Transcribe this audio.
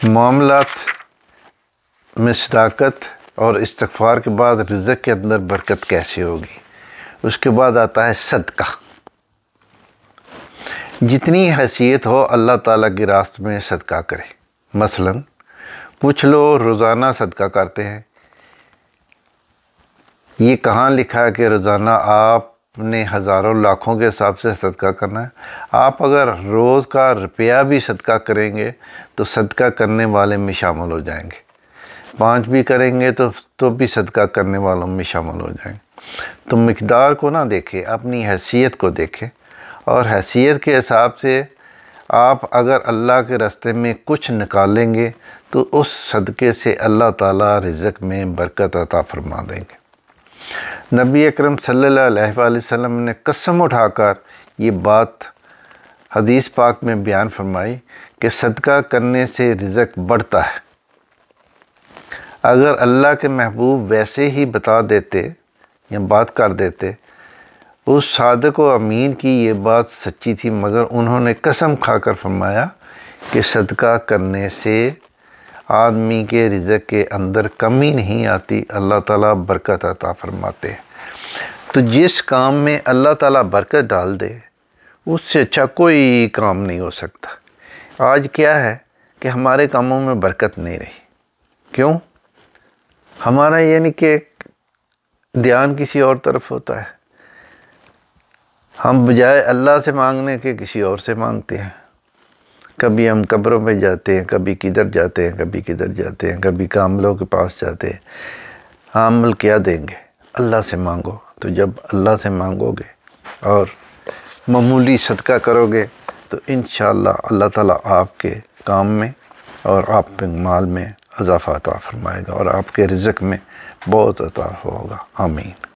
معاملات میں صداقت اور استغفار کے بعد رزق کے اندر برکت کیسے ہوگی؟ اس کے بعد آتا ہے صدقہ۔ جتنی حیثیت ہو اللہ تعالیٰ کی راست میں صدقہ کرے۔ مثلا کچھ لوگ روزانہ صدقہ کرتے ہیں۔ یہ کہاں لکھا ہے کہ روزانہ آپ نے ہزاروں لاکھوں کے حساب سے صدقہ کرنا ہے؟ آپ اگر روز کا روپیہ بھی صدقہ کریں گے تو صدقہ کرنے والے میں شامل ہو جائیں گے۔ 5 بھی کریں گے تو بھی صدقہ کرنے والوں میں شامل ہو جائیں گے۔ تو مقدار کو نہ دیکھیں، اپنی حیثیت کو دیکھیں، اور حیثیت کے حساب سے آپ اگر اللہ کے راستے میں کچھ نکالیں گے تو اس صدقے سے اللہ تعالیٰ رزق میں برکت عطا فرما دیں گے۔ نبی اکرم صلی اللہ علیہ وآلہ وسلم نے قسم اٹھا کر یہ بات حدیث پاک میں بیان فرمائی کہ صدقہ کرنے سے رزق بڑھتا ہے۔ اگر اللہ کے محبوب ویسے ہی بتا دیتے یا بات کر دیتے، اس صادق و امین کی یہ بات سچی تھی، مگر انہوں نے قسم کھا کر فرمایا کہ صدقہ کرنے سے آدمی کے رزق کے اندر کمی نہیں آتی، اللہ تعالیٰ برکت عطا فرماتے ہیں۔ تو جس کام میں اللہ تعالیٰ برکت ڈال دے اس سے اچھا کوئی کام نہیں ہو سکتا۔ آج کیا ہے کہ ہمارے کاموں میں برکت نہیں رہی۔ کیوں؟ ہمارا یعنی کہ دھیان کسی اور طرف ہوتا ہے۔ ہم بجائے اللہ سے مانگنے کے کسی اور سے مانگتے ہیں۔ کبھی ہم قبروں پہ جاتے ہیں، کبھی کدھر جاتے ہیں، کبھی کدھر جاتے ہیں، کبھی کاملوں کے پاس جاتے ہیں۔ عامل کیا دیں گے؟ اللہ سے مانگو۔ تو جب اللہ سے مانگو گے اور معمولی صدقہ کرو گے تو انشاءاللہ اللہ تعالیٰ آپ کے کام میں اور آپ کے مال میں اضافہ عطا فرمائے گا اور آپ کے رزق میں بہت عطا ہوگا۔ آمین۔